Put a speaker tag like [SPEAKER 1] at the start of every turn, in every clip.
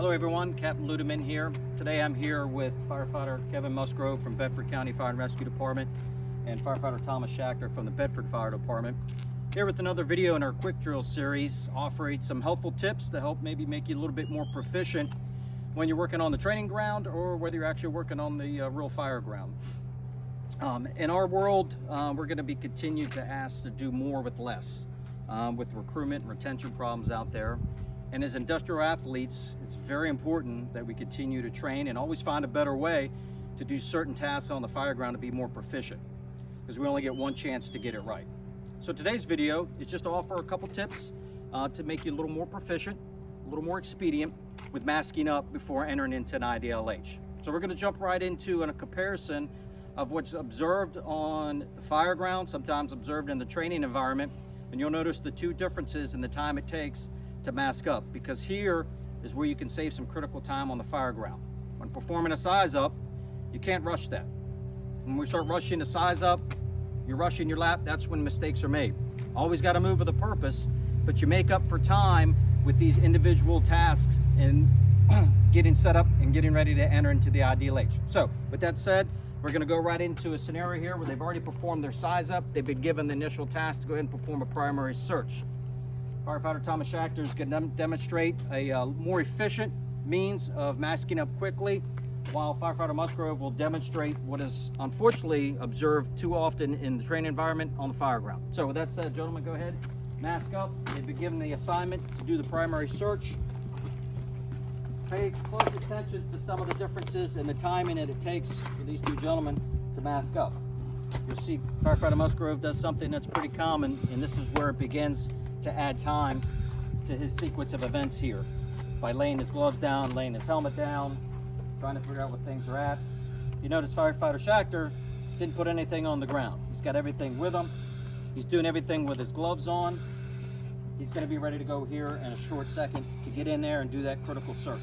[SPEAKER 1] Hello everyone, Captain Ludeman here. Today I'm here with firefighter Kevin Musgrove from Bedford County Fire and Rescue Department and firefighter Thomas Schachter from the Bedford Fire Department. Here with another video in our quick drill series, offering some helpful tips to help maybe make you a little bit more proficient when you're working on the training ground or whether you're actually working on the real fire ground. In our world, we're going to be continued to ask to do more with less, with recruitment and retention problems out there. And as industrial athletes, it's very important that we continue to train and always find a better way to do certain tasks on the fire ground to be more proficient, because we only get one chance to get it right. So today's video is just to offer a couple tips to make you a little more proficient, a little more expedient with masking up before entering into an IDLH. So we're going to jump right into a comparison of what's observed on the fire ground, sometimes observed in the training environment, and you'll notice the two differences in the time it takes to mask up, because here is where you can save some critical time on the fire ground. When performing a size up, you can't rush that. When we start rushing the size up, you're rushing your lap, that's when mistakes are made. Always got to move with a purpose, but you make up for time with these individual tasks and getting set up and getting ready to enter into the IDLH. So with that said, we're going to go right into a scenario here where they've already performed their size up. They've been given the initial task to go ahead and perform a primary search. Firefighter Thomas Schachter is going to demonstrate a more efficient means of masking up quickly, while Firefighter Musgrove will demonstrate what is unfortunately observed too often in the training environment on the fire ground. So with that said, gentlemen, go ahead, mask up. They've been given the assignment to do the primary search. Pay close attention to some of the differences in the timing that it takes for these two gentlemen to mask up. You'll see Firefighter Musgrove does something that's pretty common, and this is where it begins to add time to his sequence of events here, by laying his gloves down, laying his helmet down, trying to figure out what things are at. You notice Firefighter Schachter didn't put anything on the ground. He's got everything with him. He's doing everything with his gloves on. He's going to be ready to go here in a short second to get in there and do that critical search.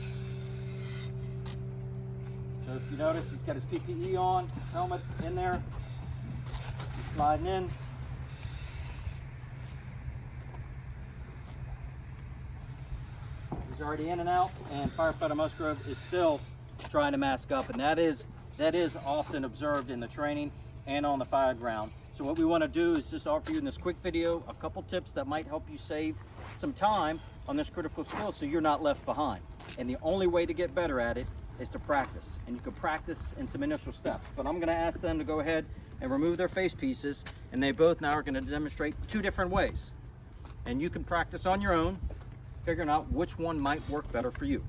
[SPEAKER 1] So if you notice, he's got his PPE on, helmet in there. He's sliding in. He's already in and out, and Firefighter Musgrove is still trying to mask up, and that is often observed in the training and on the fire ground. So what we want to do is just offer you in this quick video a couple tips that might help you save some time on this critical skill so you're not left behind. And the only way to get better at it is to practice, and you can practice in some initial steps. But I'm going to ask them to go ahead and remove their face pieces, and they both now are going to demonstrate two different ways, and you can practice on your own, figuring out which one might work better for you.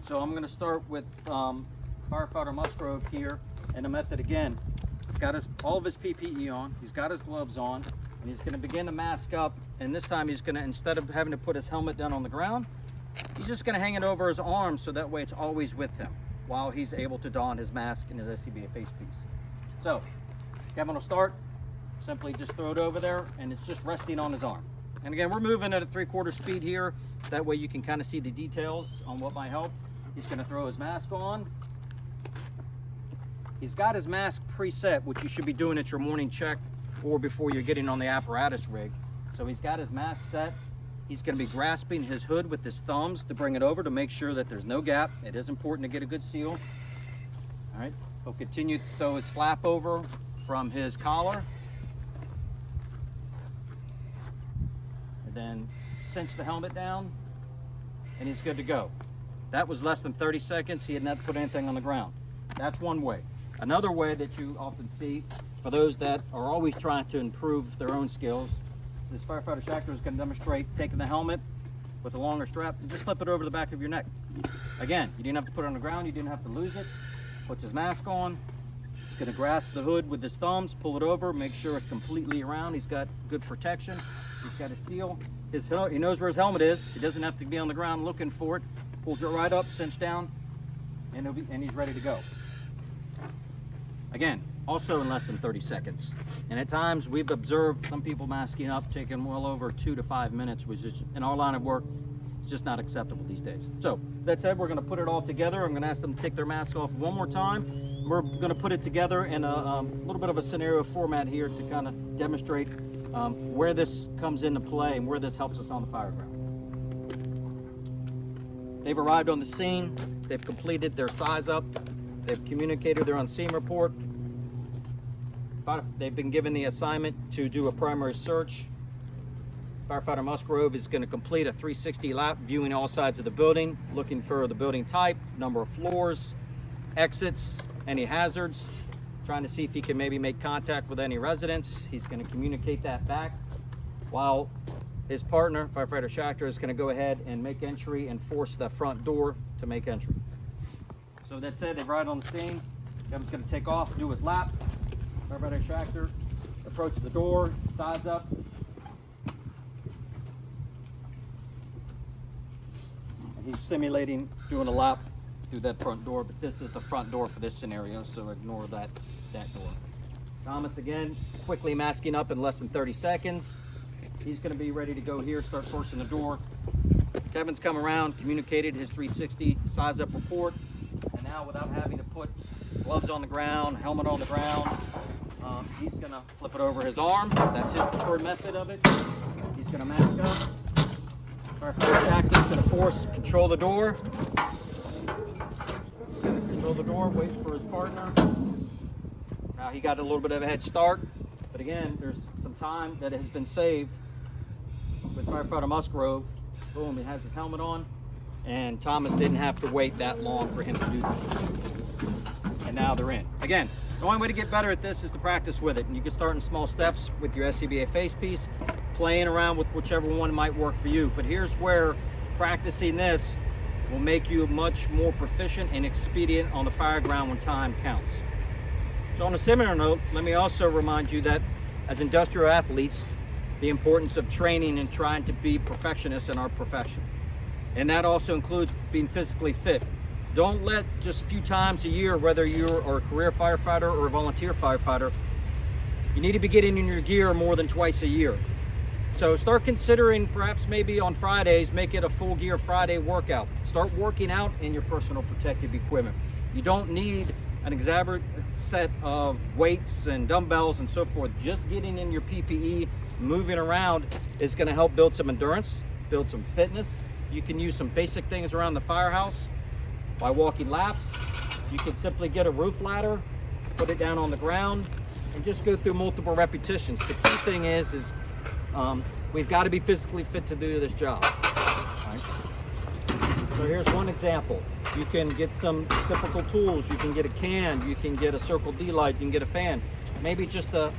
[SPEAKER 1] So I'm going to start with Firefighter Musgrove here, and the method again. He's got all of his PPE on, he's got his gloves on, and he's going to begin to mask up. And this time he's going to, instead of having to put his helmet down on the ground, he's just going to hang it over his arm, so that way it's always with him while he's able to don his mask and his SCBA face piece. So Kevin will start. Simply just throw it over there, and it's just resting on his arm. And again, we're moving at a 3/4 speed here. That way you can kind of see the details on what might help. He's going to throw his mask on. He's got his mask preset, which you should be doing at your morning check or before you're getting on the apparatus rig. So he's got his mask set. He's going to be grasping his hood with his thumbs to bring it over to make sure that there's no gap. It is important to get a good seal. All right. He'll continue to throw his flap over from his collar. Then cinch the helmet down, and he's good to go. That was less than 30 seconds. He had not put anything on the ground. That's one way. Another way that you often see for those that are always trying to improve their own skills, this Firefighter Schachter is going to demonstrate taking the helmet with a longer strap and just flip it over the back of your neck. Again, you didn't have to put it on the ground, you didn't have to lose it. Puts his mask on. He's going to grasp the hood with his thumbs, pull it over, make sure it's completely around. He's got good protection. He's got a seal. He knows where his helmet is. He doesn't have to be on the ground looking for it. Pulls it right up, cinched down, and he's ready to go. Again, also in less than 30 seconds. And at times we've observed some people masking up taking well over 2 to 5 minutes, which is in our line of work, it's just not acceptable these days. So that said, we're going to put it all together. I'm going to ask them to take their mask off one more time. We're going to put it together in a little bit of a scenario format here to kind of demonstrate where this comes into play and where this helps us on the fire ground. They've arrived on the scene. They've completed their size up. They've communicated their on-scene report. They've been given the assignment to do a primary search. Firefighter Musgrove is going to complete a 360 lap, viewing all sides of the building, looking for the building type, number of floors, exits, any hazards, trying to see if he can maybe make contact with any residents. He's going to communicate that back, while his partner, Firefighter Schachter, is going to go ahead and make entry and force the front door to make entry. So that said, they've arrived on the scene. Kevin's going to take off, do his lap. Firefighter Schachter approach the door, size up. And he's simulating doing a lap through that front door, but this is the front door for this scenario, so ignore that door. Thomas, again, quickly masking up in less than 30 seconds. He's going to be ready to go here, start forcing the door. Kevin's come around, communicated his 360 size up report, and now without having to put gloves on the ground, helmet on the ground, he's going to flip it over his arm. That's his preferred method of it. He's going to mask up. Firefighter Schachter's going to control the door. Control the door, wait for his partner. Now he got a little bit of a head start, but again, there's some time that has been saved with Firefighter Musgrove. Boom, he has his helmet on, and Thomas didn't have to wait that long for him to do that. And now they're in. Again, the only way to get better at this is to practice with it, and you can start in small steps with your SCBA face piece, playing around with whichever one might work for you. But here's where practicing this will make you much more proficient and expedient on the fire ground when time counts. So on a similar note, let me also remind you that as industrial athletes, the importance of training and trying to be perfectionists in our profession. And that also includes being physically fit. Don't let just a few times a year, whether you're a career firefighter or a volunteer firefighter, you need to be getting in your gear more than twice a year. So start considering perhaps maybe on Fridays, make it a full gear Friday workout. Start working out in your personal protective equipment. You don't need an exorbitant set of weights and dumbbells and so forth. Just getting in your PPE, moving around is going to help build some endurance, build some fitness. You can use some basic things around the firehouse by walking laps. You can simply get a roof ladder, put it down on the ground, and just go through multiple repetitions. The key thing is we've got to be physically fit to do this job. Right? So here's one example. You can get some typical tools. You can get a can, you can get a Circle D light, you can get a fan. Maybe just a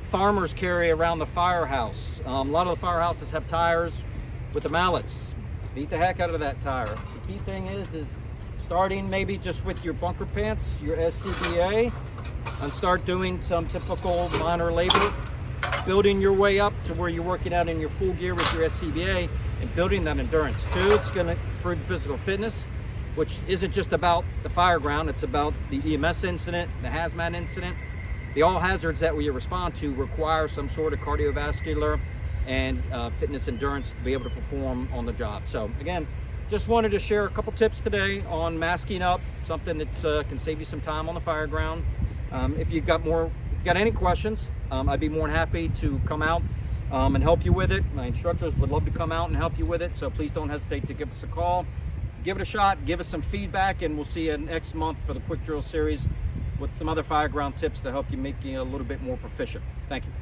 [SPEAKER 1] farmer's carry around the firehouse. A lot of the firehouses have tires with the mallets. Beat the heck out of that tire. The key thing is starting maybe just with your bunker pants, your SCBA, and start doing some typical minor labor, building your way up to where you're working out in your full gear with your SCBA and building that endurance. Two, it's going to improve physical fitness, which isn't just about the fire ground, it's about the EMS incident, the hazmat incident. The all hazards that we respond to require some sort of cardiovascular and fitness endurance to be able to perform on the job. So again, just wanted to share a couple tips today on masking up, something that can save you some time on the fire ground. If you've got any questions, I'd be more than happy to come out and help you with it. My instructors would love to come out and help you with it, so please don't hesitate to give us a call. Give it a shot, give us some feedback, and we'll see you next month for the Quick Drill series with some other fire ground tips to help you make you a little bit more proficient. Thank you.